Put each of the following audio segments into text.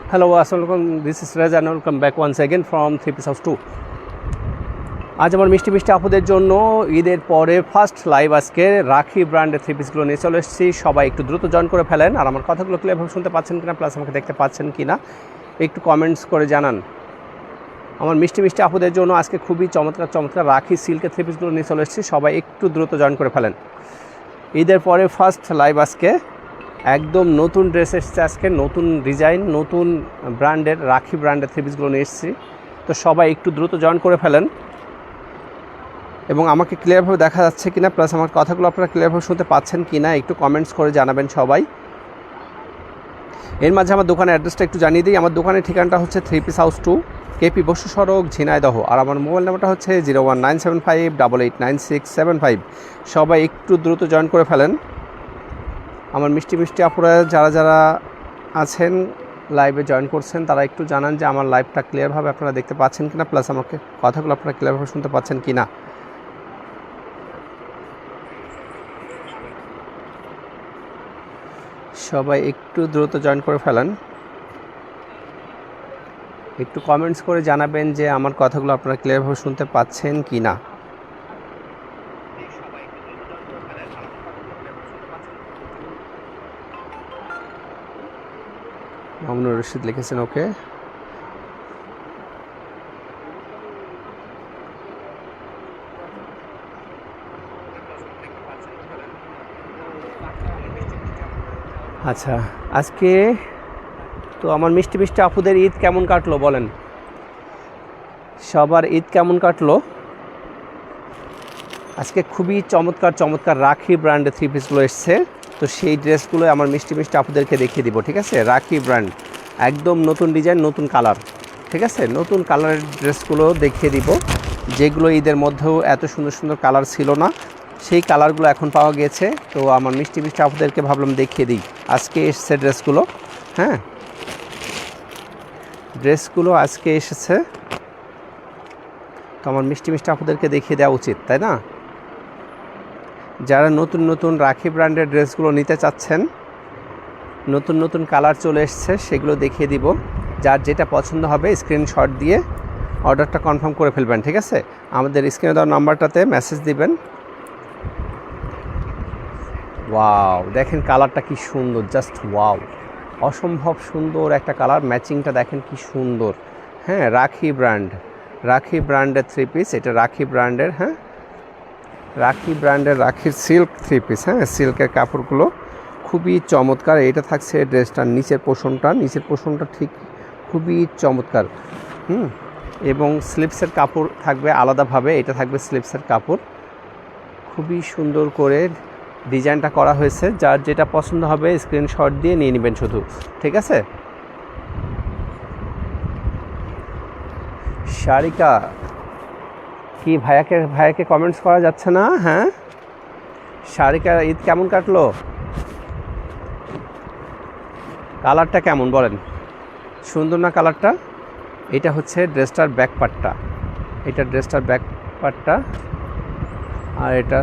Hello, Assalamualaikum. This is Reza and welcome back once again from 3 Piece House 2. আজ আমার মিষ্টি মিষ্টি আপুদের জন্য ঈদের পরে ফার্স্ট লাইভ আজকে রাখি ব্র্যান্ডের 3 পিসগুলো নিয়ে চলে এসেছি। সবাই একটু দ্রুত জয়েন করে ফেলেন। আর আমার কথাগুলো ক্লিয়ারভাবে শুনতে পাচ্ছেন কিনা, প্লাস আমাকে দেখতে পাচ্ছেন কিনা একটু কমেন্টস করে জানান। আমার মিষ্টি মিষ্টি আপুদের জন্য আজকে খুবই চমৎকার চমৎকার রাখি সিল্কের 3 পিসগুলো নিয়ে চলে এসেছি। সবাই একটু দ্রুত জয়েন করে ফেলেন। ঈদের পরে ফার্স্ট লাইভ আজকে একদম নতুন ড্রেস এসেছে, আজকে নতুন ডিজাইন, নতুন ব্র্যান্ডের রাখি ব্র্যান্ডের 3 পিসগুলো নিয়ে এসেছি। তো সবাই একটু দ্রুত জয়েন করে ফেলেন এবং আমাকে ক্লিয়ারভাবে দেখা যাচ্ছে কিনা, প্লাস আমার কথাগুলো আপনারা ক্লিয়ারভাবে শুনতে পাচ্ছেন কিনা একটু কমেন্টস করে জানাবেন সবাই। এর মাঝে আমার দোকানের অ্যাড্রেসটা একটু জানিয়ে দিই। আমার দোকানের ঠিকানাটা হচ্ছে 3 Piece House 2, কেপি বসু সড়ক, ঝিনাইদহ। আর আমার মোবাইল নাম্বারটা হচ্ছে 01975889675। সবাই একটু দ্রুত জয়েন করে ফেলেন। আমার মিষ্টি মিষ্টি আপুরা যারা যারা আছেন লাইভে জয়েন করছেন তারা একটু জানান যে আমার লাইভটা ক্লিয়ারভাবে আপনারা দেখতে পাচ্ছেন কিনা, প্লাস আমাকে কথাগুলো আপনারা ক্লিয়ারভাবে শুনতে পাচ্ছেন কিনা। সবাই একটু দ্রুত জয়েন করে ফেলেন। একটু কমেন্টস করে জানাবেন যে আমার কথাগুলো আপনারা ক্লিয়ারভাবে শুনতে পাচ্ছেন কিনা। মামুনুর রশিদ লিখেছেন ওকে। আচ্ছা, আজকে তো আমার মিষ্টি মিষ্টি আপুদের ঈদ কেমন কাটলো বলেন? সবার ঈদ কেমন কাটলো? আজকে খুবই চমৎকার চমৎকার রাখি ব্র্যান্ডের 3 পিসগুলো এসছে। তো সেই ড্রেসগুলো আমার মিষ্টি মিষ্টি আপুদেরকে দেখিয়ে দিব, ঠিক আছে? রাখি ব্র্যান্ড, একদম নতুন ডিজাইন, নতুন কালার, ঠিক আছে? নতুন কালারের ড্রেসগুলো দেখিয়ে দিব, যেগুলো ঈদের মধ্যেও এত সুন্দর সুন্দর কালার ছিল না, সেই কালারগুলো এখন পাওয়া গিয়েছে। তো আমার মিষ্টি মিষ্টি আপুদেরকে ভাবলাম দেখিয়ে দিই। আজকে এসেছে ড্রেসগুলো, হ্যাঁ, ড্রেসগুলো আজকে এসেছে। তো আমার মিষ্টি মিষ্টি আপুদেরকে দেখিয়ে দেওয়া উচিত, তাই না? যারা নতুন নতুন রাখি ব্র্যান্ডের ড্রেসগুলো নিতে চাচ্ছেন, নতুন নতুন কালার চলে এসছে, সেগুলো দেখিয়ে দিব। যার যেটা পছন্দ হবে স্ক্রিনশট দিয়ে অর্ডারটা কনফার্ম করে ফেলবেন, ঠিক আছে? আমাদের স্ক্রিনে দেওয়া নাম্বারটাতে মেসেজ দিবেন। ওয়াও, দেখেন কালারটা কি সুন্দর, জাস্ট ওয়াও, অসম্ভব সুন্দর একটা কালার। ম্যাচিংটা দেখেন কি সুন্দর। হ্যাঁ, রাখি ব্র্যান্ড, রাখি ব্র্যান্ডের 3 পিস। এটা রাখি ব্র্যান্ডের, হ্যাঁ, রাখি ব্র্যান্ডের রাখির সিল্ক 3 পিস। হ্যাঁ, সিল্কের কাপড়গুলো খুবই চমৎকার। এটা থাকছে ড্রেসটার নিচের পোর্শনটা ঠিক খুবই চমৎকার। এবং স্লিপসের কাপড় থাকবে আলাদাভাবে, এটা থাকবে স্লিপসের কাপড়। খুবই সুন্দর করে ডিজাইনটা করা হয়েছে। যার যেটা পছন্দ হবে স্ক্রিনশট দিয়ে নিয়ে নেবেন শুধু, ঠিক আছে? শারিকা কি ভাইয়াকে কমেন্টস করা যাচ্ছে না? হ্যাঁ, শারিকা ঈদ কেমন কাটলো? কালারটা কেমন বলেন? সুন্দর না কালারটা? এটা হচ্ছে ড্রেসটার ব্যাক পার্টটা, এটা ড্রেসটার ব্যাক পার্টটা, আর এটা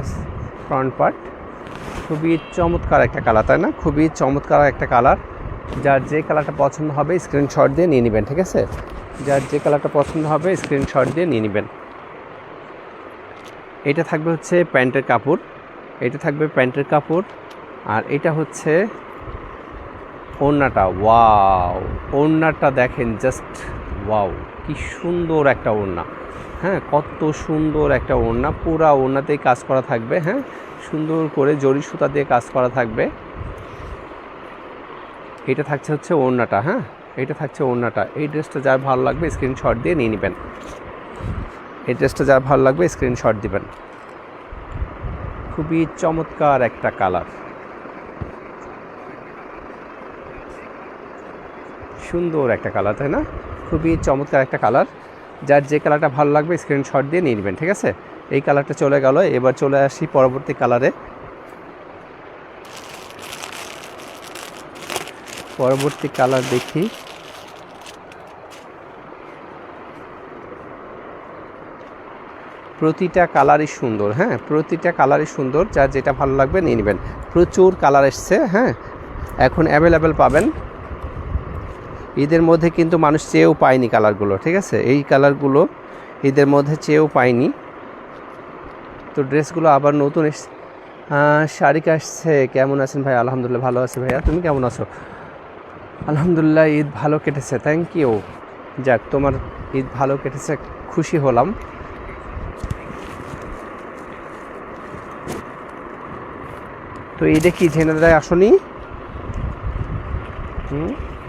ফ্রন্ট পার্ট। খুবই চমৎকার একটা কালার, তাই না? খুবই চমৎকার একটা কালার। যার যে কালারটা পছন্দ হবে স্ক্রিনশট দিয়ে নিয়ে নেবেন, ঠিক আছে? যার যে কালারটা পছন্দ হবে স্ক্রিনশট দিয়ে নিয়ে নেবেন। এটা থাকবে হচ্ছে প্যান্টের কাপড়, এটা থাকবে প্যান্টের কাপড়। আর এটা হচ্ছে ওড়নাটা। ওয়াও, ওড়নাটা দেখেন, জাস্ট ওয়াও, কি সুন্দর একটা ওড়না। হ্যাঁ, কত সুন্দর একটা ওড়না, পুরা ওড়নাতেই কাজ করা থাকবে। হ্যাঁ, সুন্দর করে জরি সুতা দিয়ে কাজ করা থাকবে। এটা থাকছে হচ্ছে ওড়নাটা। হ্যাঁ, এটা থাকছে ওড়নাটা। এই ড্রেসটা যার ভালো লাগবে স্ক্রিনশট দিয়ে নিয়ে নেবেন। এই ড্রেসটা যার ভালো লাগবে স্ক্রিনশট দিবেন। খুবই চমৎকার একটা কালার, সুন্দর একটা কালার, তাই না? খুবই চমৎকার একটা কালার। যার যে কালারটা ভালো লাগবে স্ক্রিনশট দিয়ে নিয়ে নেবেন, ঠিক আছে? এই কালারটা চলে গেল, এবার চলে আসি পরবর্তী কালারে। পরবর্তী কালার দেখি। প্রতিটা কালারই সুন্দর। হ্যাঁ, প্রতিটা কালারই সুন্দর। যার যেটা ভালো লাগবে নিয়ে নেবেন। প্রচুর কালার এসছে। হ্যাঁ, এখন অ্যাভেলেবেল পাবেন। ঈদের মধ্যে কিন্তু মানুষ চেয়েও পায়নি কালারগুলো, ঠিক আছে, এই কালারগুলো ঈদের মধ্যে চেয়েও পায়নি। তো ড্রেসগুলো আবার নতুন এসছে। শাড়িকা আসছে, কেমন আছেন ভাই? আলহামদুলিল্লাহ ভালো আছি ভাইয়া, তুমি কেমন আছো? আলহামদুলিল্লাহ ঈদ ভালো কেটেছে, থ্যাংক ইউ। যাক, তোমার ঈদ ভালো কেটেছে, খুশি হলাম। তো ঈদে কি ঝিনাইদহে আসনি?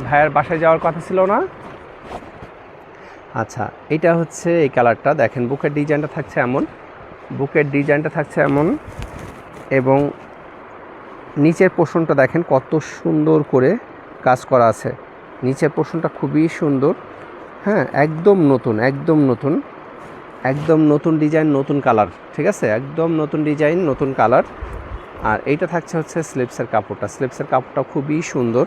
ভাইয়ের বাসায় যাওয়ার কথা ছিল না? আচ্ছা, এটা হচ্ছে এই কালারটা দেখেন, বুকের ডিজাইনটা থাকছে এমন, বুকের ডিজাইনটা থাকছে এমন, এবং নিচের পোর্শনটা দেখেন কত সুন্দর করে কাজ করা আছে। নিচের পোর্শনটা খুবই সুন্দর, হ্যাঁ, একদম নতুন, একদম নতুন, একদম নতুন ডিজাইন, নতুন কালার, ঠিক আছে, একদম নতুন ডিজাইন, নতুন কালার। আর এইটা থাকছে হচ্ছে স্লিপসের কাপড়টা, স্লিপসের কাপড়টা খুবই সুন্দর।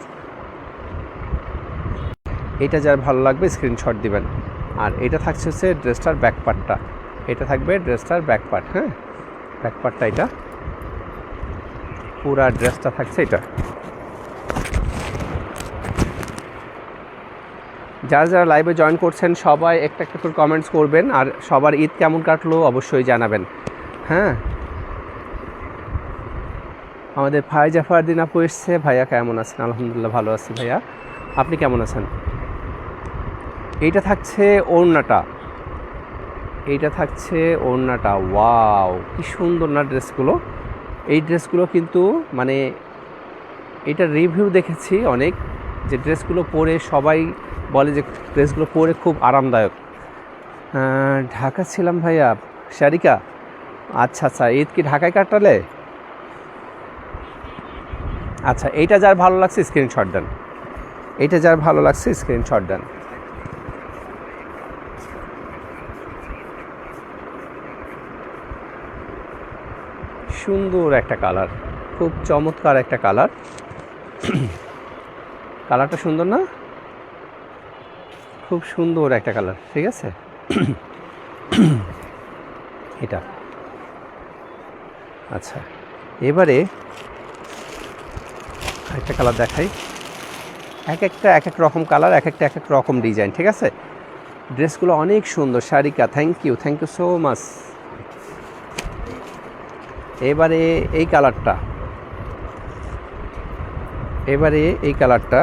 এটা যার ভালো লাগবে স্ক্রিনশট দিবেন। আর এটা থাকছে হচ্ছে ড্রেসটার ব্যাক পার্টটা, এটা থাকবে ড্রেসটার ব্যাক পার্ট, হ্যাঁ, ব্যাক পার্টটা এটা, পুরা ড্রেসটা থাকছে এটা। যারা যারা লাইভে জয়েন করছেন সবাই একটা একটা করে কমেন্টস করবেন, আর সবার ঈদ কেমন কাটলো অবশ্যই জানাবেন, হ্যাঁ। আমাদের ফাইজা ফারদিন আপু এসছে, ভাইয়া কেমন আছেন? আলহামদুলিল্লাহ ভালো আছি ভাইয়া, আপনি কেমন আছেন? এইটা থাকছে ওড়নাটা, এইটা থাকছে ওড়নাটা, ওয়াও কি সুন্দর না ড্রেসগুলো। এই ড্রেসগুলো কিন্তু মানে এটা রিভিউ দেখেছি অনেক, যে ড্রেসগুলো পরে সবাই বলে যে ড্রেসগুলো পরে খুব আরামদায়ক। ঢাকা ছিলাম ভাইয়া, শারিকা, আচ্ছা আচ্ছা, ঈদ কি ঢাকায় কাটালে? আচ্ছা, এইটা যার ভালো লাগছে স্ক্রিনশট দেন, এইটা যার ভালো লাগছে স্ক্রিনশট দেন। সুন্দর একটা কালার, খুব চমৎকার একটা কালার, কালারটা সুন্দর না? খুব সুন্দর একটা কালার, ঠিক আছে। এটা আচ্ছা, এবারে একটা কালার দেখাই, এক একটা এক এক রকম কালার, এক একটা এক এক রকম ডিজাইন, ঠিক আছে। ড্রেসগুলো অনেক সুন্দর। শারিকা, থ্যাংক ইউ সো মাচ। এবারে এই কালারটা, এবারে এই কালারটা,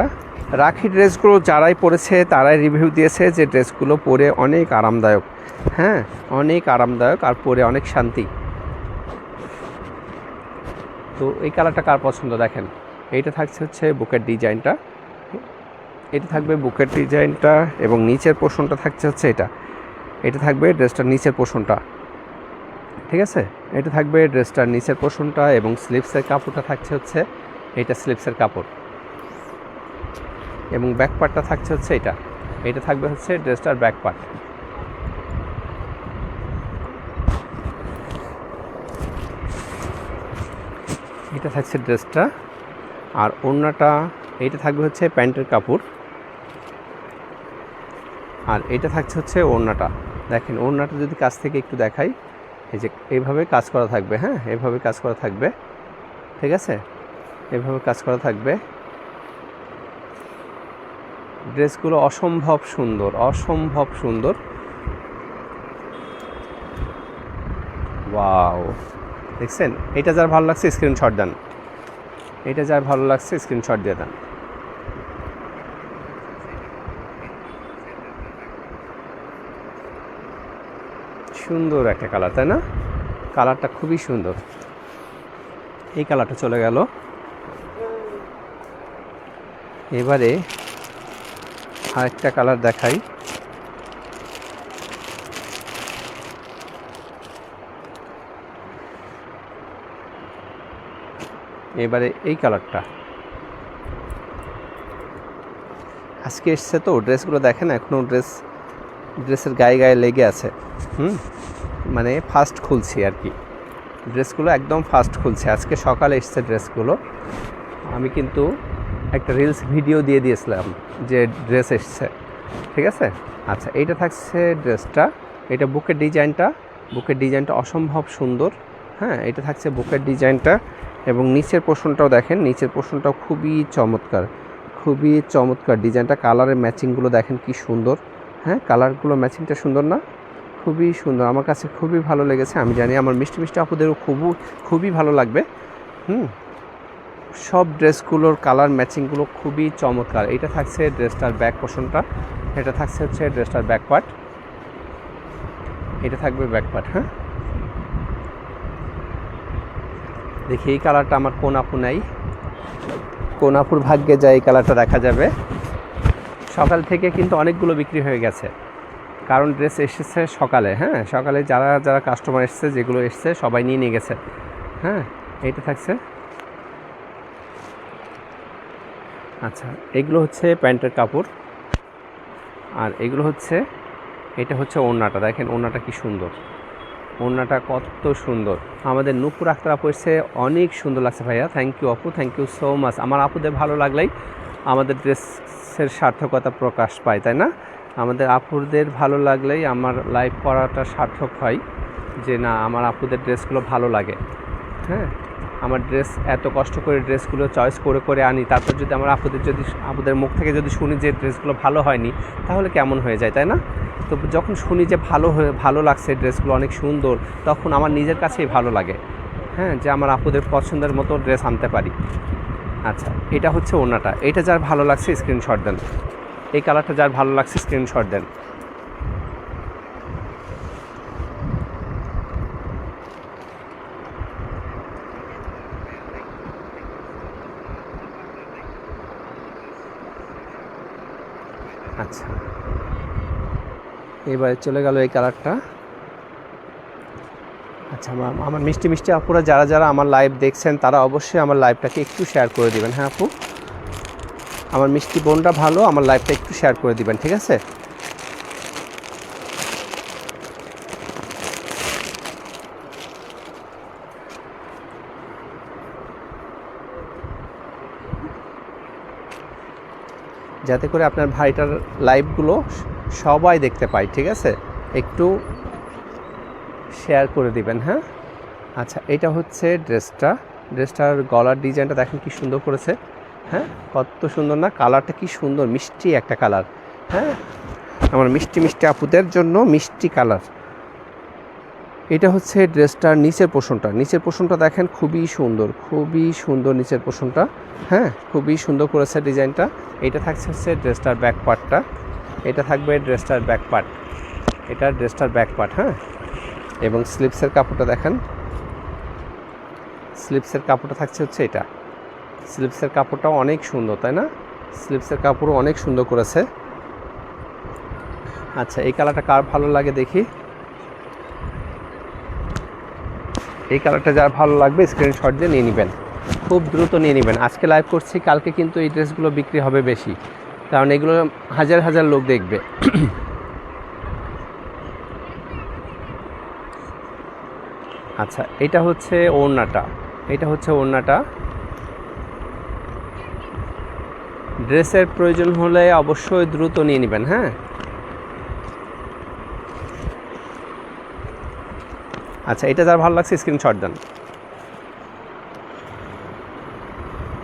রাখি ড্রেসগুলো যারাই পরেছে তারাই রিভিউ দিয়েছে যে ড্রেসগুলো পরে অনেক আরামদায়ক, হ্যাঁ, অনেক আরামদায়ক, আর পরে অনেক শান্তি। তো এই কালারটা কার পছন্দ দেখেন, এইটা থাকছে হচ্ছে বুকের ডিজাইনটা, এটা থাকবে বুকের ডিজাইনটা, এবং নিচের পোর্শনটা থাকছে হচ্ছে এটা, এটা থাকবে ড্রেসটার নিচের পোর্শনটা, ঠিক আছে, এটা থাকবে ড্রেসটার নিচের পোর্শনটা, এবং স্লিপসের কাপড়টা থাকছে হচ্ছে এটা, স্লিপসের কাপড়, এবং ব্যাক পার্টটা থাকছে হচ্ছে এটা, এটা থাকবে হচ্ছে ড্রেসটার ব্যাক পার্ট। এটা থাকছে ড্রেসটা, আর ওড়নাটা, এইটা থাকবে হচ্ছে প্যান্টের কাপড়, আর এটা থাকছে হচ্ছে ওড়নাটা। দেখেন ওড়নাটা যদি কাছ থেকে একটু দেখাই, এই যে এইভাবে কাজ করা থাকবে, হ্যাঁ, এইভাবে কাজ করা থাকবে, ঠিক আছে, এইভাবে কাজ করা থাকবে। ড্রেসগুলো অসম্ভব সুন্দর, অসম্ভব সুন্দর, ওয়াও, দেখছেন। এটা যার ভালো লাগছে স্ক্রিনশট দেন, এটা যার ভালো লাগছে স্ক্রিনশট দিয়ে দেন। সুন্দর একটা কালার, তাই না? কালারটা খুবই সুন্দর। এই কালারটা চলে গেল। এবারে আরেকটা কালার দেখাই, এবারে এই কালারটা আজকে এসছে, তো ড্রেসগুলো দেখেন এখনও ড্রেসের গায়ে গায়ে লেগে আছে, মানে ফার্স্ট খুলছি আর কি, ড্রেসগুলো একদম ফার্স্ট খুলছে, আজকে সকালে এসছে ড্রেসগুলো। আমি কিন্তু একটা রিলস ভিডিও দিয়ে দিয়েছিলাম যে ড্রেস এসছে, ঠিক আছে। আচ্ছা, এইটা থাকছে ড্রেসটা, এটা বুকের ডিজাইনটা, বুকের ডিজাইনটা অসম্ভব সুন্দর, হ্যাঁ, এটা থাকছে বুকের ডিজাইনটা, এবং নিচের পোর্শনটাও দেখেন, নিচের পোর্শনটাও খুবই চমৎকার, খুবই চমৎকার ডিজাইনটা, কালারের ম্যাচিংগুলো দেখেন কি সুন্দর। হ্যাঁ, কালারগুলো ম্যাচিংটা সুন্দর না? খুবই সুন্দর, আমার কাছে খুবই ভালো লেগেছে। আমি জানি আমার মিষ্টি মিষ্টি আপুদেরও খুবই ভালো লাগবে। সব ড্রেসগুলোর কালার ম্যাচিংগুলো খুবই চমৎকার। এটা থাকছে ড্রেসটার ব্যাক পোর্শনটা, এটা থাকছে হচ্ছে ড্রেসটার ব্যাক পার্ট, এটা থাকবে ব্যাক পার্ট। হ্যাঁ, দেখি এই কালারটা আমার কোন আপু নাই, কোন আপুর ভাগ্যে যায় এই কালারটা দেখা যাবে। সকাল থেকে কিন্তু অনেকগুলো বিক্রি হয়ে গেছে, কারণ ড্রেস এসেছে সকালে। হ্যাঁ, সকালে যারা যারা কাস্টমার এসছে, যেগুলো এসছে সবাই নিয়ে গেছে। হ্যাঁ, এইটা থাকছে। আচ্ছা, এগুলো হচ্ছে প্যান্টের কাপড়, আর এগুলো হচ্ছে, এটা হচ্ছে ওড়নাটা। দেখেন ওড়নাটা কি সুন্দর, ওড়নাটা কত সুন্দর। আমাদের নূপুর আক্তার আপু এসছে, অনেক সুন্দর লাগছে ভাইয়া। থ্যাংক ইউ আপু, থ্যাংক ইউ সো মাচ। আমার আপুদের ভালো লাগলেই আমাদের ড্রেসের সার্থকতা প্রকাশ পায়, তাই না? আমাদের আপুদের ভালো লাগলেই আমার লাইভ করাটা সার্থক হয়, যে না আমার আপুদের ড্রেসগুলো ভালো লাগে। হ্যাঁ, আমার ড্রেস এত কষ্ট করে ড্রেসগুলো চয়েস করে করে আনি, তারপর যদি আমার আপুদের মুখ থেকে যদি শুনি যে ড্রেসগুলো ভালো হয়নি, তাহলে কেমন হয়ে যায়, তাই না? তো যখন শুনি যে ভালো লাগছে, ড্রেসগুলো অনেক সুন্দর, তখন আমার নিজের কাছেই ভালো লাগে। হ্যাঁ, যে আমার আপুদের পছন্দের মতো ড্রেস আনতে পারি। আচ্ছা, এটা হচ্ছে ওড়নাটা। এটা যার ভালো লাগছে স্ক্রিনশট দেন, এই কালারটা যার ভালো লাগছে স্ক্রিনশট দেন। আচ্ছা, এবারে চলে গেল এই কালারটা। আচ্ছা, আমার মিষ্টি মিষ্টি আপুরা যারা যারা আমার লাইভ দেখছেন, তারা অবশ্যই আমার লাইভটাকে একটু শেয়ার করে দিবেন। হ্যাঁ আপু, আমার মিষ্টি বোনটা ভালো, আমার লাইভটা একটু শেয়ার করে দিবেন, ঠিক আছে? যাতে করে আপনার ভাইটার লাইভগুলো সবাই দেখতে পায়, ঠিক আছে? একটু শেয়ার করে দিবেন। হ্যাঁ, আচ্ছা, এটা হচ্ছে ড্রেসটার গলার ডিজাইনটা দেখেন কি সুন্দর করেছে। হ্যাঁ, কত সুন্দর না? কালারটা কি সুন্দর, মিষ্টি একটা কালার। হ্যাঁ, আমার মিষ্টি মিষ্টি আপুদের জন্য মিষ্টি কালার। এটা হচ্ছে ড্রেসটার নিচের পোর্শনটা দেখেন খুবই সুন্দর নিচের পোর্শনটা। হ্যাঁ, খুবই সুন্দর করেছে ডিজাইনটা। এটা থাকছে হচ্ছে ড্রেসটার ব্যাক পার্টটা, এটা থাকবে ড্রেসটার ব্যাক পার্ট, এটা ড্রেসটার ব্যাক পার্ট। হ্যাঁ, এবং স্লিপসের কাপড়টা দেখেন, স্লিপসের কাপড়টা থাকছে হচ্ছে এটা। স্লিপসের কাপড়টাও অনেক সুন্দর, তাই না? স্লিপসের কাপড়ও অনেক সুন্দর করেছে। আচ্ছা, এই কালারটা কার ভালো লাগে দেখি। এই কালারটা যার ভালো লাগবে স্ক্রিনশট দিয়ে নিয়ে নেবেন, খুব দ্রুত নিয়ে নেবেন। আজকে লাইভ করছি, কালকে কিন্তু এই ড্রেসগুলো বিক্রি হবে বেশি, কারণ এগুলো হাজার হাজার লোক দেখবে। আচ্ছা, এটা হচ্ছে ওড়নাটা। ড্রেসের প্রয়োজন হলে অবশ্যই দ্রুত নিয়ে নেবেন। হ্যাঁ, আচ্ছা, এটা যার ভালো লাগছে স্ক্রিনশট দেন,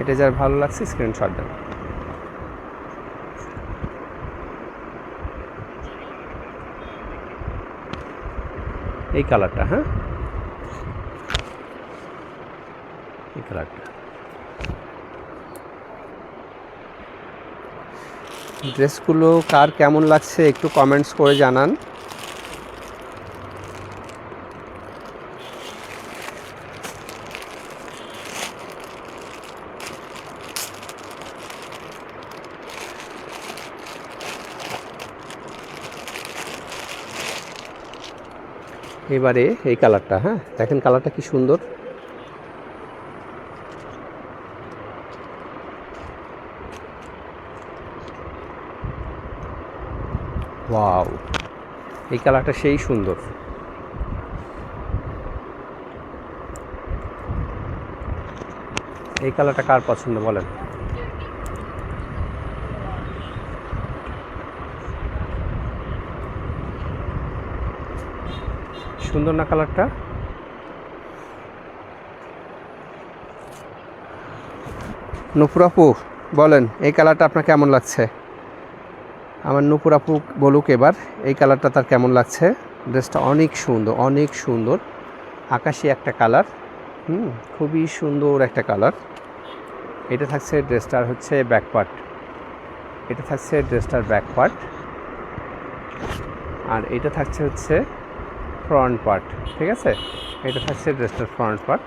এটা যার ভালো লাগছে স্ক্রিনশট দেন। এই কালারটা, হ্যাঁ, এই কালারটা। ড্রেসগুলো কার কেমন লাগছে একটু কমেন্টস করে জানান। এবারে এই কালারটা, হ্যাঁ দেখেন কালারটা কি সুন্দর। ওয়াও, এই কালারটা সেই সুন্দর। এই কালারটা কার পছন্দ বলেন? সুন্দর না কালারটা? নূপুর আপু বলেন এই কালারটা আপনার কেমন লাগছে? আমার নূপুর আপু বলুক এবার এই কালারটা তার কেমন লাগছে। ড্রেসটা অনেক সুন্দর, অনেক সুন্দর, আকাশি একটা কালার, খুবই সুন্দর একটা কালার। এটা থাকছে ড্রেসটার হচ্ছে ব্যাক পার্ট, এটা থাকছে ড্রেসটার ব্যাক পার্ট, আর এটা থাকছে হচ্ছে ফ্রন্ট পার্ট। ঠিক আছে, এটা থাকছে ড্রেসটার ফ্রন্ট পার্ট।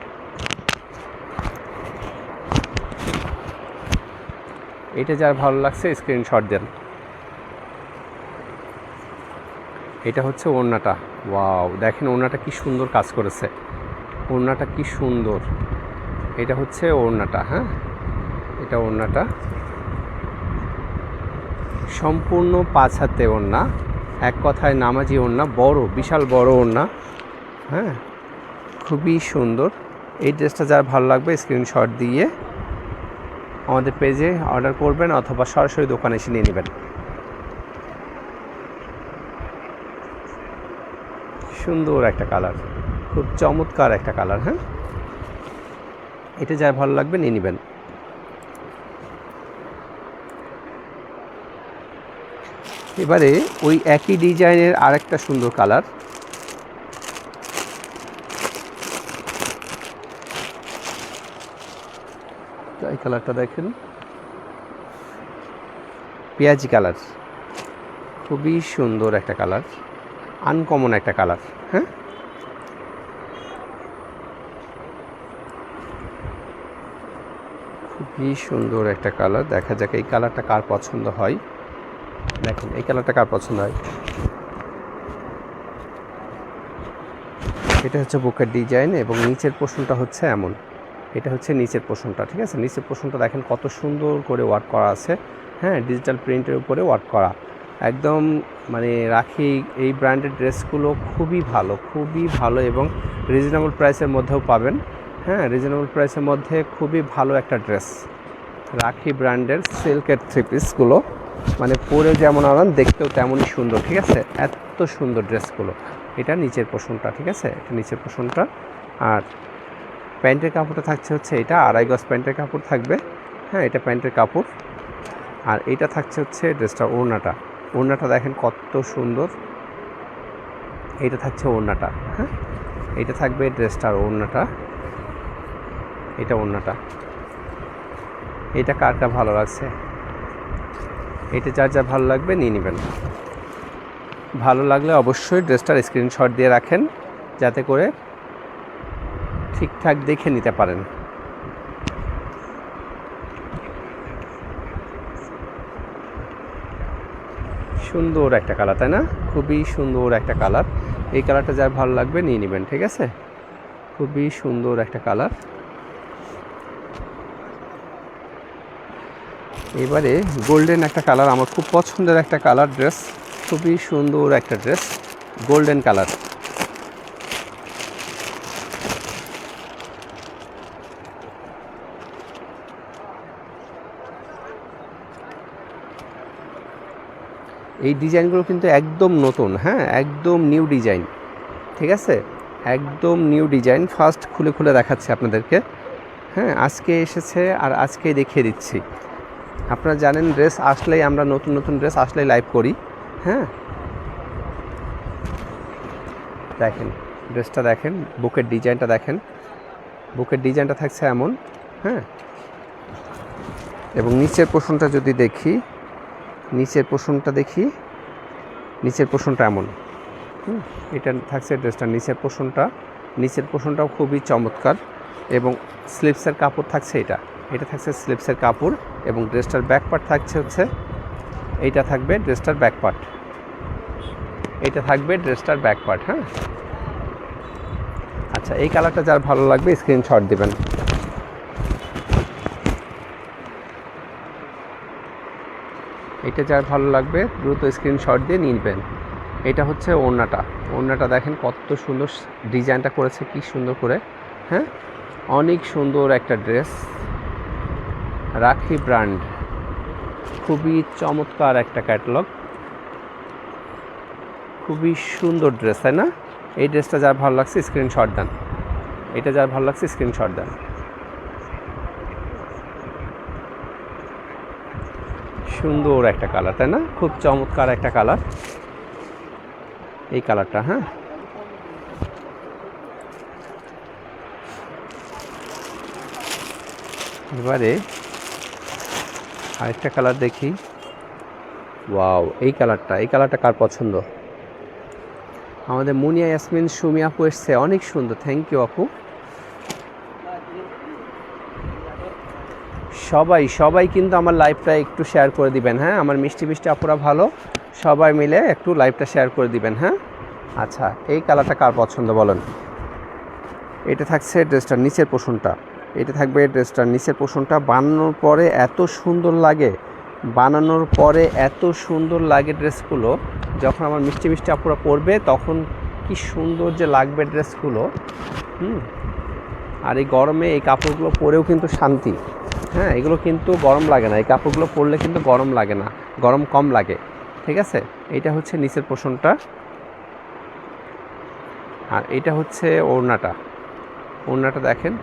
এটা যার ভালো লাগছে স্ক্রিনশট দেন। এটা হচ্ছে ওড়নাটা, ওয়াও দেখেন ওড়নাটা কি সুন্দর কাজ করেছে, ওড়নাটা কি সুন্দর। এটা হচ্ছে ওড়নাটা, হ্যাঁ এটা ওড়নাটা সম্পূর্ণ 5 হাতে ওড়না, এক কথায় নামাজি ওড়না, বড় বিশাল বড় ওড়না, হ্যাঁ খুবই সুন্দর। এই ড্রেসটা যার ভালো লাগবে স্ক্রিনশট দিয়ে আমাদের পেজে অর্ডার করবেন অথবা সরাসরি দোকানে এসে নিয়ে নেবেন। সুন্দর একটা কালার, খুব চমৎকার একটা কালার, হ্যাঁ এটা যার ভালো লাগবে নিয়ে নেবেন। এবারে ওই একই ডিজাইনের আরেকটা সুন্দর কালার, এই কালারটা দেখেন, পেঁয়াজি কালার, খুবই সুন্দর একটা কালার, আনকমন একটা কালার, হ্যাঁ খুবই সুন্দর একটা কালার। দেখা যাক এই কালারটা কার পছন্দ হয়। দেখেন এই কালারটা কার পছন্দ হয়। এটা হচ্ছে বুকের ডিজাইন এবং নিচের পোর্শনটা হচ্ছে এমন, এটা হচ্ছে নিচের পোর্শনটা। ঠিক আছে, নিচের পোর্শনটা দেখেন কত সুন্দর করে ওয়ার্ক করা আছে, হ্যাঁ ডিজিটাল প্রিন্টের উপরে ওয়ার্ক করা একদম। মানে রাখি এই ব্র্যান্ডের ড্রেসগুলো খুবই ভালো এবং রিজনেবল প্রাইসের মধ্যেও পাবেন, হ্যাঁ রিজনেবল প্রাইসের মধ্যে খুবই ভালো একটা ড্রেস। রাখি ব্র্যান্ডের সিল্কের থ্রি পিসগুলো মানে পরে যেমন আরাম, দেখতেও তেমনই সুন্দর। ঠিক আছে, এত সুন্দর ড্রেসগুলো। এটা নিচের পোর্শনটা, ঠিক আছে এটা নিচের পোর্শনটা। আর প্যান্টের কাপড়টা থাকছে হচ্ছে এটা 2.5 গজ প্যান্টের কাপড় থাকবে, হ্যাঁ এটা প্যান্টের কাপড়। আর এইটা থাকছে হচ্ছে ড্রেসটা ওড়নাটা, ওড়নাটা দেখেন কত সুন্দর। এইটা থাকছে ওড়নাটা, হ্যাঁ এইটা থাকবে ড্রেসটার ওড়নাটা, এটা ওড়নাটা। এটা কার কার ভালো লাগছে, এটা যার যা ভালো লাগবে নিয়ে নেবেন। ভালো লাগলে অবশ্যই ড্রেসটার স্ক্রিনশট দিয়ে রাখেন যাতে করে ঠিকঠাক দেখে নিতে পারেন। সুন্দর একটা কালার, তাই না? খুবই সুন্দর একটা কালার। এই কালারটা যার ভালো লাগবে নিয়ে নেবেন, ঠিক আছে? খুবই সুন্দর একটা কালার। এবারে গোল্ডেন একটা কালার, আমার খুব পছন্দের একটা কালার ড্রেস, খুবই সুন্দর একটা ড্রেস, গোল্ডেন কালার। এই ডিজাইনগুলো কিন্তু একদম নতুন, হ্যাঁ একদম নিউ ডিজাইন, ঠিক আছে একদম নিউ ডিজাইন। ফার্স্ট খুলে খুলে দেখাচ্ছি আপনাদেরকে, হ্যাঁ আজকে এসেছে আর আজকেই দেখিয়ে দিচ্ছি। আপনারা জানেন ড্রেস আসলেই আমরা নতুন নতুন ড্রেস আসলেই লাইভ করি, হ্যাঁ দেখেন ড্রেসটা দেখেন, বুকের ডিজাইনটা দেখেন, বুকের ডিজাইনটা থাকছে এমন, হ্যাঁ এবং নিচের পোর্শনটা যদি দেখি, নিচের পোর্শনটা দেখি, নিচের পোর্শনটা এমন, এটা থাকছে ড্রেসটার নিচের পোর্শনটা, নিচের পোর্শনটাও খুবই চমৎকার এবং স্লিপসের কাপড় থাকছে এটা, এটা থাকছে স্লিপসের কাপড় এবং ড্রেসটার ব্যাক পার্ট থাকছে হচ্ছে এইটা থাকবে ড্রেসটার ব্যাক পার্ট, এটা থাকবে ড্রেসটার ব্যাক পার্ট, হ্যাঁ আচ্ছা এই কালারটা যার ভালো লাগবে স্ক্রিনশট দিবেন। এটা যার ভালো লাগবে দ্রুত স্ক্রিনশট দিয়ে নিবেন। এটা হচ্ছে ওড়নাটা, ওড়নাটা দেখেন কত সুন্দর ডিজাইনটা করেছে, কি সুন্দর করে, হ্যাঁ অনেক সুন্দর একটা ড্রেস, রাখি ব্র্যান্ড, খুবই চমৎকার একটা ক্যাটালগ, খুবই সুন্দর ড্রেস, তাই না? এই ড্রেসটা যার ভালো লাগছে স্ক্রিনশট দেন, এটা যার ভালো লাগছে স্ক্রিনশট দেন। সুন্দর একটা কালার, তাই না? খুব চমৎকার একটা কালার এই কালারটা। হ্যাঁ, এবারে আরেকটা কালার দেখি। ওয়াও, এই কালারটা কার পছন্দ? আমাদের মুনিয়া ইয়াসমিন সুমি আপু এসছে, অনেক সুন্দর, থ্যাংক ইউ আপু। সবাই কিন্তু আমার লাইভটা একটু শেয়ার করে দিবেন। হ্যাঁ, আমার মিষ্টি মিষ্টি আপুরা ভালো, সবাই মিলে একটু লাইভটা শেয়ার করে দিবেন। হ্যাঁ, আচ্ছা, এই কালারটা কার পছন্দ বলেন? এটা থাকছে ড্রেসটার নিচের পোর্শনটা, এটা থাকবে ড্রেসটার নিচের পোর্শনটা। বানানোর পরে এত সুন্দর লাগে ড্রেসগুলো, যখন আমার মিষ্টি মিষ্টি আপুরা পরবে তখন কি সুন্দর যে লাগবে ড্রেসগুলো। আর এই গরমে এই কাপড়গুলো পরেও কিন্তু শান্তি। হ্যাঁ, এগুলো কিন্তু গরম লাগে না, এই কাপড়গুলো পরলে কিন্তু গরম লাগে না, গরম কম লাগে। ঠিক আছে, এটা হচ্ছে নিচের পোর্শনটা, আর এটা হচ্ছে ওড়নাটা দেখেন,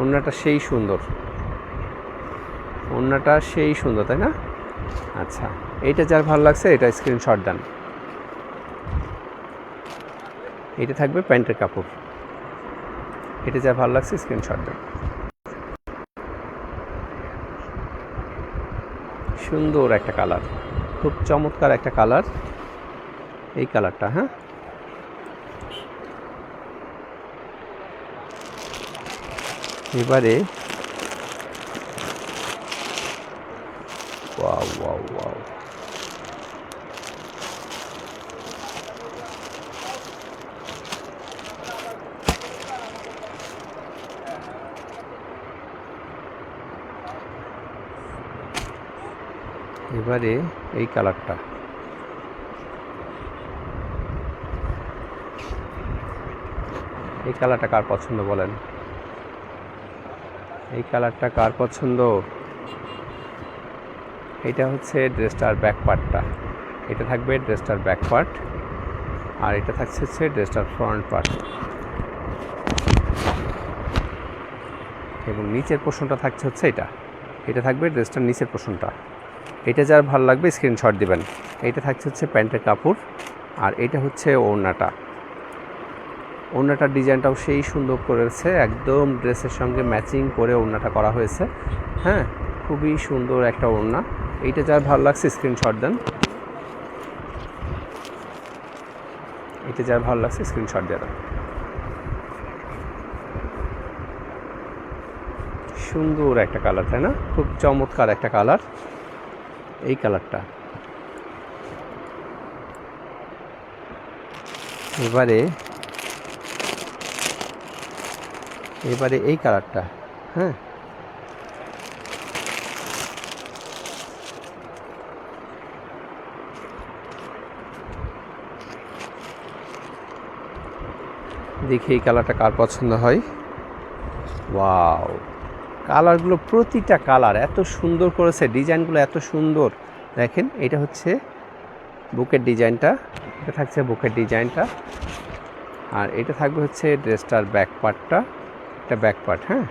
ওড়নাটা সেই সুন্দর, তাই না? আচ্ছা, এইটা যার ভালো লাগছে এটা স্ক্রিনশট দেন। এটা থাকবে প্যান্টের কাপড়, এটা যার ভালো লাগছে স্ক্রিনশট দেন। সুন্দর একটা কালার, খুব চমৎকার একটা কালার এই কালারটা। হ্যাঁ, এবারে ওয়াও ওয়াও ওয়াও, এবারে এই কালারটা, এই কালারটা কার পছন্দ বলেন? এই কালারটা কার পছন্দ? এটা হচ্ছে ড্রেসটার ব্যাক পার্টটা, এটা থাকবে ড্রেসটার ব্যাক পার্ট, আর এটা থাকছে হচ্ছে ড্রেসটার ফ্রন্ট পার্ট, এবং নিচের পোর্শনটা থাকছে হচ্ছে এটা থাকবে ড্রেসটার নিচের পোর্শনটা। এটা যার ভালো লাগবে স্ক্রিনশট দিবেন। এটা থাকছে হচ্ছে প্যান্টের কাপড়, আর এটা হচ্ছে ওড়নাটার ডিজাইনটাও সেই সুন্দর করেছে, একদম ড্রেসের সঙ্গে ম্যাচিং করে ওড়নাটা করা হয়েছে। হ্যাঁ, খুবই সুন্দর একটা ওড়না। এইটা যার ভালো লাগছে স্ক্রিনশট দেন, এটা যার ভালো লাগছে স্ক্রিনশট দিয়ে দেন। সুন্দর একটা কালার, তাই না? খুব চমৎকার একটা কালার এই কালারটা। এবারে এই কালারটা। হ্যাঁ, দেখি এই কালারটা কার পছন্দ হয়। ওয়াও, কালারগুলো, প্রতিটা কালার এত সুন্দর করেছে, ডিজাইনগুলো এত সুন্দর। দেখেন, এটা হচ্ছে বুকের ডিজাইনটা, এটা থাকছে বুকের ডিজাইনটা, আর এটা থাকবে হচ্ছে ড্রেসটার ব্যাক পার্টটা, এটা ব্যাক পার্ট। হ্যাঁ,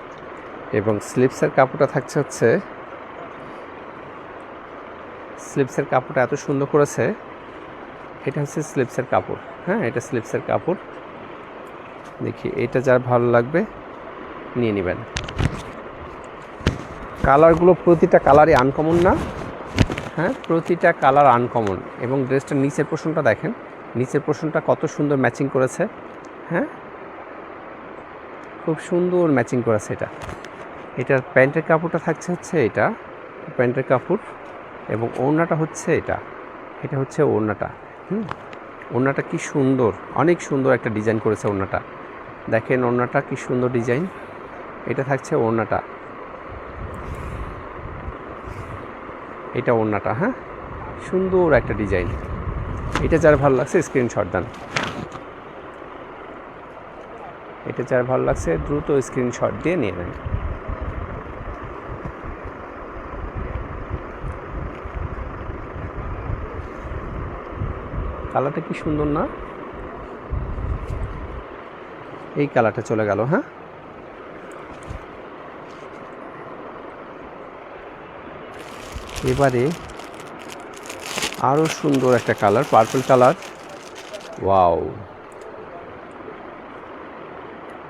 এবং স্লিপসের কাপড়টা থাকছে হচ্ছে, স্লিপসের কাপড়টা এত সুন্দর করেছে, এটা হচ্ছে স্লিপসের কাপড়। হ্যাঁ, এটা স্লিপসের কাপড়। দেখি এটা যার ভালো লাগবে নিয়ে নেবেন। কালারগুলো প্রতিটা কালারই আনকমন না? হ্যাঁ, প্রতিটা কালার আনকমন। এবং ড্রেসটার নিচের পোর্শনটা দেখেন, নিচের পোর্শনটা কত সুন্দর ম্যাচিং করেছে। হ্যাঁ, খুব সুন্দর ম্যাচিং করেছে এটার প্যান্টের কাপড়টা থাকছে হচ্ছে এটা প্যান্টের কাপড়, এবং ওড়নাটা হচ্ছে এটা হচ্ছে ওড়নাটা। ওড়নাটা কি সুন্দর, অনেক সুন্দর একটা ডিজাইন করেছে ওড়নাটা। দেখেন ওড়নাটা কি সুন্দর ডিজাইন, এটা থাকছে ওড়নাটা, এটা ওড়নাটা। হ্যাঁ, সুন্দর একটা ডিজাইন। এটা যার ভালো লাগছে স্ক্রিনশট দেন, এটা যার ভালো লাগছে দ্রুত স্ক্রিনশট দিয়ে নিয়ে নেন। কালারটা কি সুন্দর না? এই কালারটা চলে গেল। হ্যাঁ, এবারে আরও সুন্দর একটা কালার, পার্পল কালার। ওয়াও,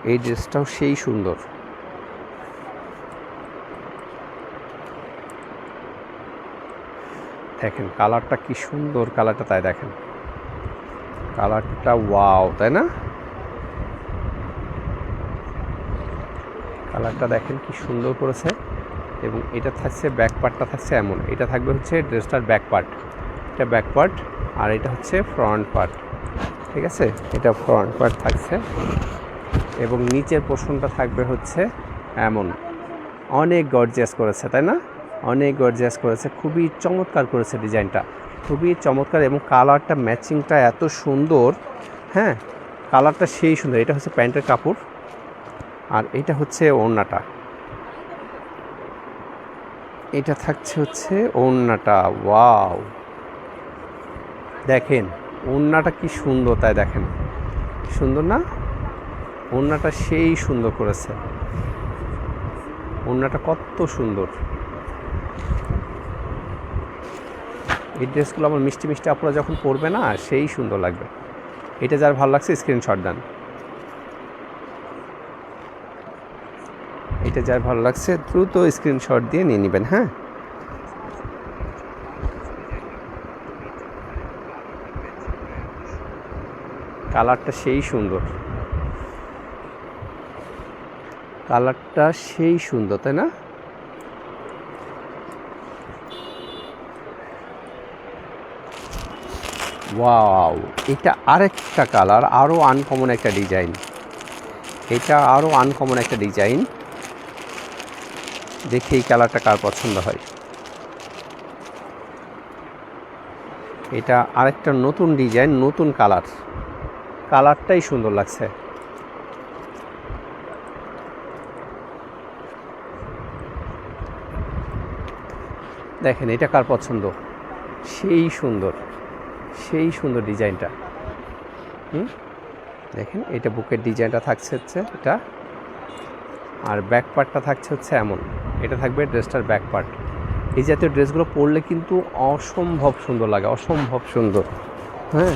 এই ড্রেসটাও সেই সুন্দর। দেখেন কালারটা কি সুন্দর, কালারটা তাই দেখেন, কালারটা ওয়াও, তাই না? কালারটা দেখেন কি সুন্দর করেছে। এবং এটা থাকছে ব্যাক পার্টটা থাকছে এমন, এটা থাকবে হচ্ছে ড্রেসটার ব্যাক পার্ট, এটা ব্যাক পার্ট, আর এটা হচ্ছে ফ্রন্ট পার্ট, ঠিক আছে? এটা ফ্রন্ট পার্ট থাকছে এবং নিচের পোর্শনটা থাকবে হচ্ছে এমন। অনেক গর্জিয়াস করেছে, তাই না? অনেক গর্জিয়াস করেছে, খুবই চমৎকার করেছে ডিজাইনটা, খুবই চমৎকার। এবং কালারটা ম্যাচিংটা এত সুন্দর, হ্যাঁ কালারটা সেই সুন্দর। এটা হচ্ছে প্যান্টের কাপড় আর এটা হচ্ছে ওড়নাটা, এটা থাকছে হচ্ছে ওড়নাটা। ওয়াও, দেখেন ওড়নাটা কি সুন্দর, তাই দেখেন সুন্দর না? ওড়নাটা সেই সুন্দর করেছে, ওড়নাটা কত সুন্দর। এই ড্রেসগুলো আমার মিষ্টি মিষ্টি আপনারা যখন পরবে না, সেই সুন্দর লাগবে। এটা যার ভালো লাগছে স্ক্রিনশট দেন, এটা যার ভালো লাগছে দ্রুত স্ক্রিনশট দিয়ে নিয়ে নেবেন। হ্যাঁ, কালারটা সেই সুন্দর, কালারটা সেই সুন্দর, তাই না? ওয়াও, এটা আরেকটা কালার, আরও আনকমন একটা ডিজাইন, এটা আরও আনকমন একটা ডিজাইন। দেখি এই কালারটা কার পছন্দ হয়। এটা আরেকটা নতুন ডিজাইন, নতুন কালার, কালারটাই সুন্দর লাগছে। দেখেন এটা কার পছন্দ, সেই সুন্দর, সেই সুন্দর ডিজাইনটা। দেখেন এটা বুকের ডিজাইনটা থাকছে হচ্ছে এটা, আর ব্যাক পার্টটা থাকছে হচ্ছে এমন, এটা থাকবে ড্রেসটার ব্যাক পার্ট। এই জাতীয় ড্রেসগুলো পরলে কিন্তু অসম্ভব সুন্দর লাগে, অসম্ভব সুন্দর। হ্যাঁ,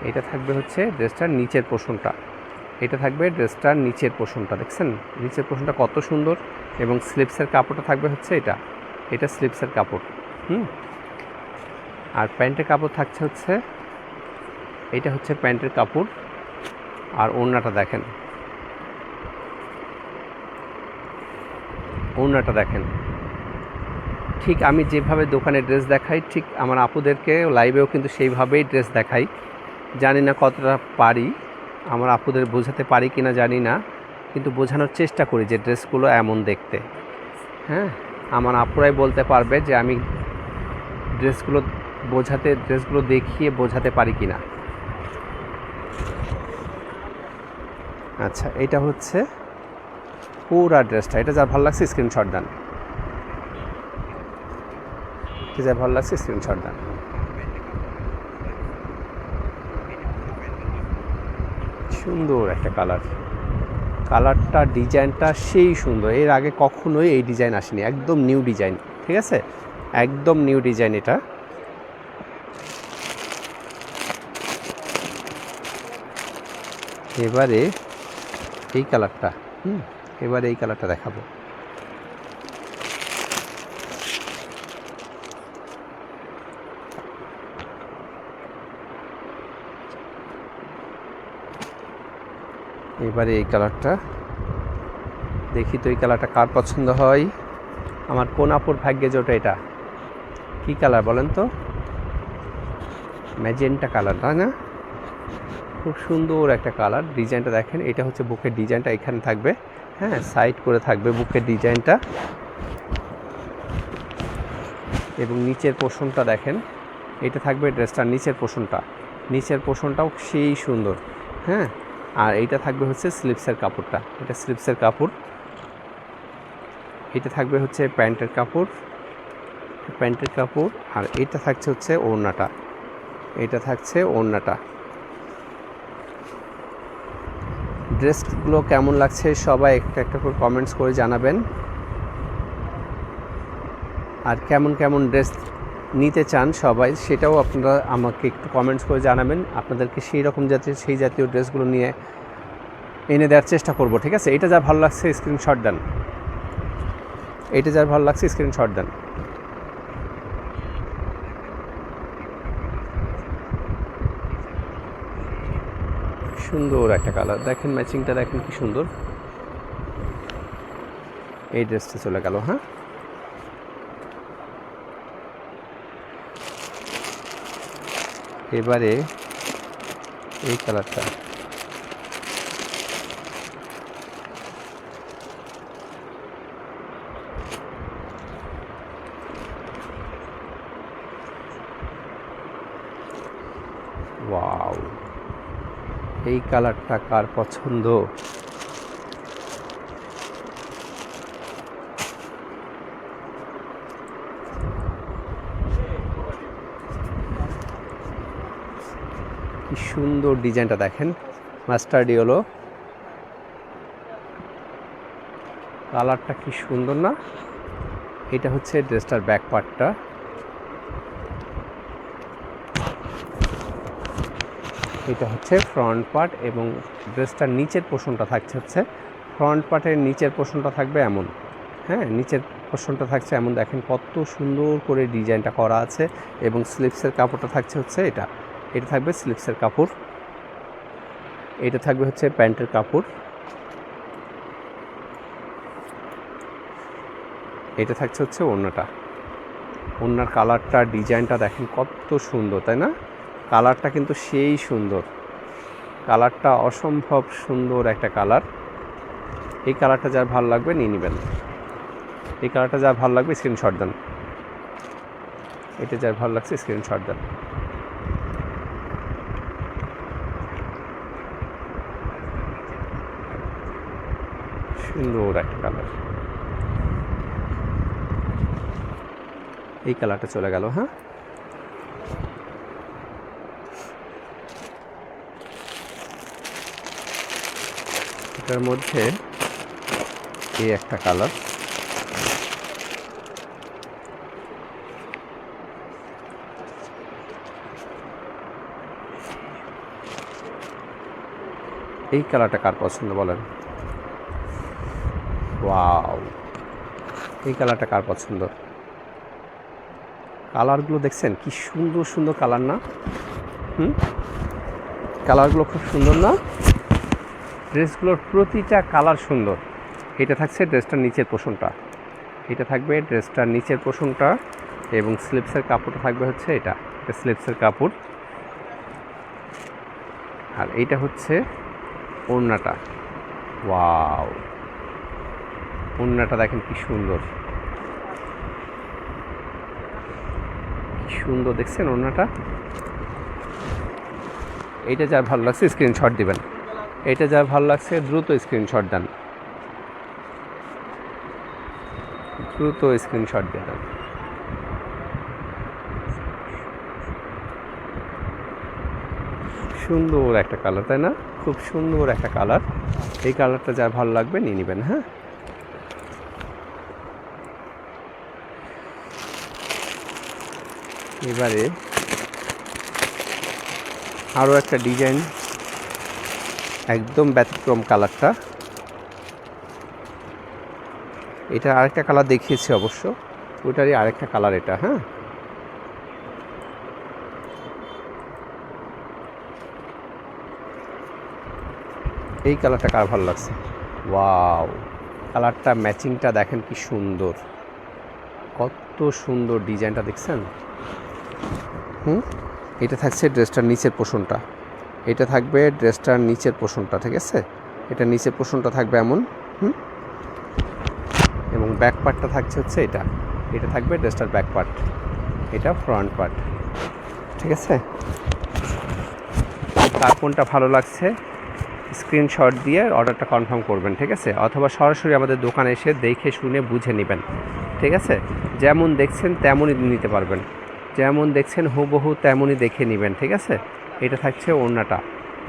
এটা থাকবে হচ্ছে ড্রেসটার নিচের পোর্শনটা, এটা থাকবে ড্রেসটার নিচের পোর্শনটা, দেখছেন নিচের পোর্শনটা কত সুন্দর। এবং স্লিপসের কাপড়টা থাকবে হচ্ছে এটা, এটা স্লিপসের কাপড়। আর প্যান্টের কাপড় থাকছে হচ্ছে, এটা হচ্ছে প্যান্টের কাপড়। আর ওড়নাটা দেখেন, ওড়নাটা দেখেন, ঠিক আমি যেভাবে দোকানে ড্রেস দেখাই, ঠিক আমার আপুদেরকে লাইভেও কিন্তু সেইভাবেই ড্রেস দেখাই। জানি না কতটা পারি, আমার আপুদের বোঝাতে পারি কি না জানি না, কিন্তু বোঝানোর চেষ্টা করি যে ড্রেসগুলো এমন দেখতে। হ্যাঁ, আমার আপুরাই বলতে পারবে যে আমি ড্রেসগুলো বোঝাতে, ড্রেসগুলো দেখিয়ে বোঝাতে পারি কি না। আচ্ছা, এটা হচ্ছে পুরা ড্রেসটা, এটা যার ভালো লাগছে স্ক্রিনশট দেন, এটা যার ভালো লাগছে স্ক্রিনশট দেন। সুন্দর একটা কালার, কালারটা ডিজাইনটা সেই সুন্দর, এর আগে কখনোই এই ডিজাইন আসেনি, একদম নিউ ডিজাইন, ঠিক আছে? একদম নিউ ডিজাইন এটা। এবারে এই কালারটা, এবারে এই কালারটা দেখাবো। এবারে এই কালারটা দেখি তো, এই কালারটা কার পছন্দ হয়। আমার কোন আপুর ভাগ্যে জোটে এটা, কি কালার বলেন তো? ম্যাজেন্টা কালার, তাই না? খুব সুন্দর একটা কালার। ডিজাইনটা দেখেন, এটা হচ্ছে বুকের ডিজাইনটা, এখানে থাকবে, হ্যাঁ সাইড করে থাকবে বুকের ডিজাইনটা। এবং নিচের পোর্শনটা দেখেন, এটা থাকবে ড্রেসটার নিচের পোর্শনটা, নিচের পোর্শনটাও সেই সুন্দর। হ্যাঁ, আর এইটা থাকবে হচ্ছে স্লিপসের কাপড়টা, এটা স্লিপসের কাপড়। এটা থাকবে হচ্ছে প্যান্টের কাপড়, প্যান্টের কাপড়। আর এটা থাকছে হচ্ছে ওড়নাটা, এটা থাকছে ওড়নাটা। ড্রেসগুলো কেমন লাগছে সবাই একটা একটা করে কমেন্টস করে জানাবেন। আর কেমন কেমন ড্রেস নিতে চান সবাই সেটাও আপনারা আমাকে একটু কমেন্টস করে জানাবেন। আপনাদেরকে সেই রকম সেই জাতীয় ড্রেসগুলো নিয়ে এনে দেওয়ার চেষ্টা করব, ঠিক আছে? এটা যা ভালো লাগছে স্ক্রিনশট দেন, এটা যার ভালো লাগছে স্ক্রিনশট দেন। সুন্দর একটা কালার, দেখেন ম্যাচিংটা দেখেন কি সুন্দর। এই ড্রেসটা চলে গেল। হ্যাঁ, এবারে এই কালারটা, ওয়াও, এই কালারটা কার পছন্দ? কি সুন্দর ডিজাইনটা দেখেন, মাস্টার্ড ইয়েলো কালারটা, কি সুন্দর না? এটা হচ্ছে ড্রেসটার ব্যাক পার্টটা। এটা হচ্ছে ফ্রন্ট পার্ট এবং ড্রেসটার নিচের পোর্শনটা থাকছে হচ্ছে, ফ্রন্ট পার্টের নিচের পোর্শনটা থাকবে এমন। হ্যাঁ, নিচের পোর্শনটা থাকছে এমন, দেখেন কত সুন্দর করে ডিজাইনটা করা আছে। এবং স্লিভসের কাপড়টা থাকছে হচ্ছে এটা, এটা থাকবে স্লিভসের কাপড়, এটা থাকবে হচ্ছে প্যান্টের কাপড়, এটা থাকছে হচ্ছে ওড়নাটা। ওড়নার কালারটা, ডিজাইনটা দেখেন কত সুন্দর, তাই না? কালারটা কিন্তু সেই সুন্দর, কালারটা অসম্ভব সুন্দর একটা কালার। এই কালারটা যার ভালো লাগবে নিয়ে নেবেন, এই কালারটা যার ভালো লাগবে স্ক্রিনশট দেন, এটা যার ভালো লাগছে স্ক্রিনশট দেন। সুন্দর একটা কালার, এই কালারটা চলে গেল। হ্যাঁ, এটার মধ্যে এই একটা কালার, এই কালারটা কার পছন্দ বলেন? ওয়াও, এই কালারটা কার পছন্দ? কালারগুলো দেখছেন কি সুন্দর সুন্দর কালার না? কালারগুলো খুব সুন্দর না? ড্রেসগুলোর প্রতিটা কালার সুন্দর। এটা থাকছে ড্রেসটার নিচের পোর্শনটা, এটা থাকবে ড্রেসটার নিচের পোর্শনটা এবং স্লিভসের কাপড়টা থাকবে হচ্ছে এটা স্লিভসের কাপড়। আর এইটা হচ্ছে ওড়নাটা। ওয়াও, ওড়নাটা দেখেন কি সুন্দর, কি সুন্দর দেখছেন ওড়নাটা। এইটা যার ভালো লাগছে স্ক্রিনশট দিবেন, এটা যার ভালো লাগছে দ্রুত স্ক্রিনশট দেন, দ্রুত স্ক্রিনশট দিয়ে দেন। সুন্দর একটা কালার, তাই না? খুব সুন্দর একটা কালার। এই কালারটা যার ভালো লাগবে নিয়ে নেবেন। হ্যাঁ, এবারে আরও একটা ডিজাইন, একদম ব্যতিক্রম কালারটা। এটা আরেকটা কালার দেখিয়েছি অবশ্য, ওটারই আরেকটা কালার এটা। হ্যাঁ, এই কালারটা কার ভালো লাগছে? ওয়াও, কালারটা ম্যাচিংটা দেখেন কি সুন্দর, কত সুন্দর ডিজাইনটা দেখছেন। এটা থাকছে ড্রেসটার নিচের পোর্শনটা, এটা থাকবে ড্রেসটার নিচের পোর্শনটা, ঠিক আছে? এটা নিচের পোর্শনটা থাকবে এমন। এবং ব্যাক পার্টটা থাকছে হচ্ছে এটা, এটা থাকবে ড্রেসটার ব্যাক পার্ট, এটা ফ্রন্ট পার্ট, ঠিক আছে? কার কোনটা ভালো লাগছে স্ক্রিনশট দিয়ে অর্ডারটা কনফার্ম করবেন, ঠিক আছে? অথবা সরাসরি আমাদের দোকানে এসে দেখে শুনে বুঝে নেবেন, ঠিক আছে? যেমন দেখছেন তেমনই নিতে পারবেন, যেমন দেখছেন হুবহু তেমনই দেখে নেবেন, ঠিক আছে? এটা থাকছে ওড়নাটা,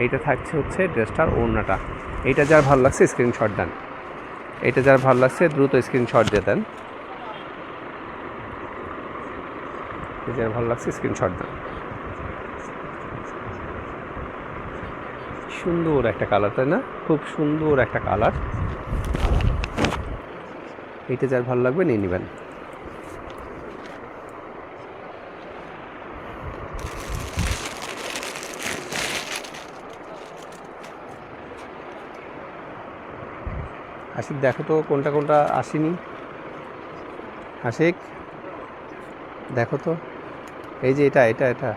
এইটা থাকছে হচ্ছে ড্রেসটার ওড়নাটা। এইটা যার ভালো লাগছে স্ক্রিনশট দেন, এটা যার ভালো লাগছে দ্রুত স্ক্রিনশট দিয়ে দেন। যার ভালো লাগছে স্ক্রিনশট দেন। সুন্দর একটা কালার, তাই না? খুব সুন্দর একটা কালার। এটা যার ভালো লাগবে নিয়ে নেবেন। আশিক দেখো তো কোনটা কোনটা আসেনি। আশিক দেখো তো, এই যে এটা এটা এটা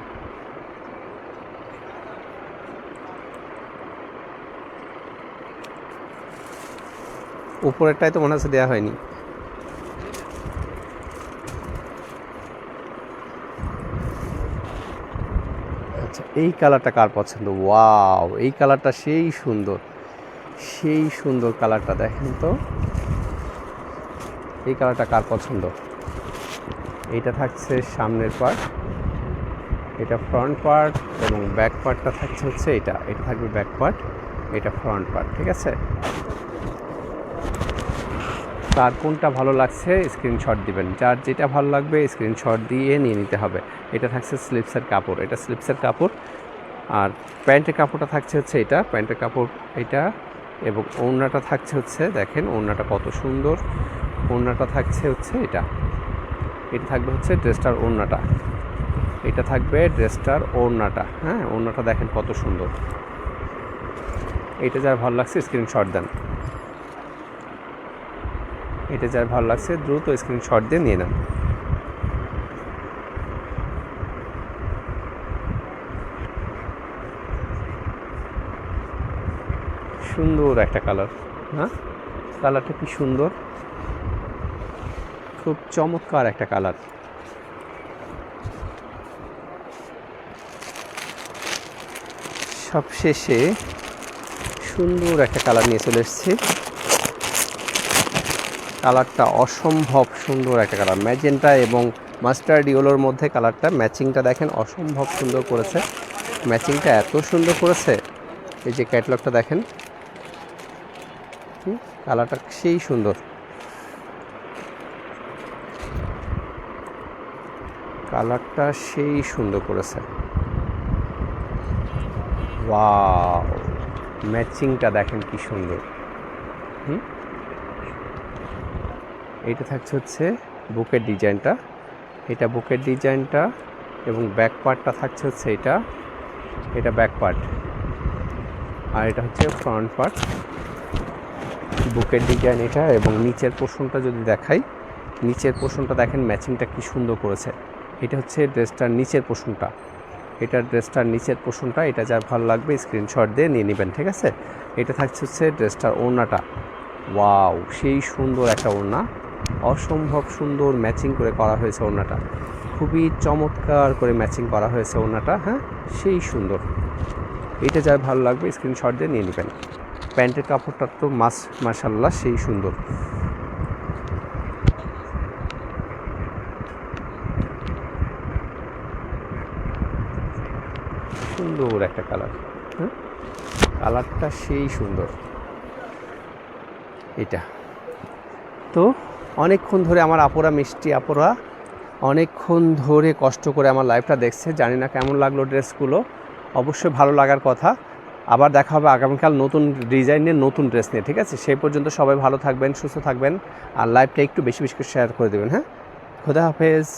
উপরেরটাই তো মনে হচ্ছে দেওয়া হয়নি। আচ্ছা, এই কালারটা কার পছন্দ? ওয়াও, এই কালারটা সেই সুন্দর, সেই সুন্দর কালারটা। দেখেন তো এই কালারটা কার পছন্দ? এইটা থাকছে সামনের পার্ট, এটা ফ্রন্ট পার্ট, এবং ব্যাক পার্টটা থাকছে হচ্ছে এটা। এটা থাকবে ব্যাক পার্ট, এটা ফ্রন্ট পার্ট, ঠিক আছে? তার কোনটা ভালো লাগছে স্ক্রিনশট দিবেন। যার যেটা ভালো লাগবে স্ক্রিনশট দিয়ে নিয়ে নিতে হবে। এটা থাকছে স্লিপসের কাপড়, এটা স্লিপসের কাপড়। আর প্যান্টের কাপড়টা থাকছে হচ্ছে এটা, প্যান্টের কাপড় এটা। এবং ওড়নাটা থাকছে হচ্ছে, দেখেন ওড়নাটা কত সুন্দর। ওড়নাটা থাকছে হচ্ছে এটা। এটা থাকবে হচ্ছে ড্রেসটার ওড়নাটা। এটা থাকবে ড্রেসটার ওড়নাটা। হ্যাঁ, ওড়নাটা দেখেন কত সুন্দর। এটা যার ভালো লাগছে স্ক্রিনশট দেন। এটা যার ভালো লাগছে দ্রুত স্ক্রিনশট দিয়ে নিয়ে নেন। সুন্দর একটা কালার, হ্যাঁ কালারটা কি সুন্দর, খুব চমৎকার একটা কালার। সবশেষে সুন্দর একটা কালার নিয়ে চলে এসেছি। কালারটা অসম্ভব সুন্দর একটা কালার, ম্যাজেন্টা এবং মাস্টার্ড ইয়েলোর মধ্যে কালারটা ম্যাচিংটা দেখেন অসম্ভব সুন্দর করেছে। ম্যাচিংটা এত সুন্দর করেছে, এই যে ক্যাটালগটা দেখেন, কালারটা সেই সুন্দর। কালারটা সেই সুন্দর করেছে। ওয়াও, ম্যাচিংটা দেখেন কি সুন্দর। এইটা থাকছে হচ্ছে বুকের ডিজাইনটা, এটা বুকের ডিজাইনটা, এবং ব্যাক পার্টটা থাকছে হচ্ছে এটা। এটা ব্যাক পার্ট, আর এটা হচ্ছে ফ্রন্ট পার্ট। বুকের ডিজাইন এটা, এবং নিচের পোর্শনটা যদি দেখাই, নিচের পোর্শনটা দেখেন ম্যাচিংটা কি সুন্দর করেছে। এটা হচ্ছে ড্রেসটার নিচের পোর্শনটা, এটা ড্রেসটার নিচের পোর্শনটা। এটা যার ভালো লাগবে স্ক্রিনশট দিয়ে নিয়ে নেবেন, ঠিক আছে? এটা থাকছে হচ্ছে ড্রেসটার ওড়নাটা। ওয়াও, সেই সুন্দর একটা ওড়না, অসম্ভব সুন্দর ম্যাচিং করে করা হয়েছে ওড়নাটা, খুবই চমৎকার করে ম্যাচিং করা হয়েছে ওড়নাটা। হ্যাঁ, সেই সুন্দর। এটা যার ভালো লাগবে স্ক্রিনশট দিয়ে নিয়ে নেবেন। প্যান্টের কাপড়টা তো মাশাআল্লাহ সেই সুন্দর। সুন্দর একটা কালার, হ্যাঁ কালারটা সেই সুন্দর। এটা তো অনেকক্ষণ ধরে আমার আপুরা, মিষ্টি আপুরা অনেকক্ষণ ধরে কষ্ট করে আমার লাইভটা দেখছে। জানি না কেমন লাগলো ড্রেসগুলো, অবশ্যই ভালো লাগার কথা। আবার দেখা হবে আগামীকাল নতুন ডিজাইনের নতুন ড্রেস নিয়ে, ঠিক আছে? সেই পর্যন্ত সবাই ভালো থাকবেন, সুস্থ থাকবেন, আর লাইভটা একটু বেশি বেশি করে শেয়ার করে দেবেন। হ্যাঁ, খোদা হাফেজ।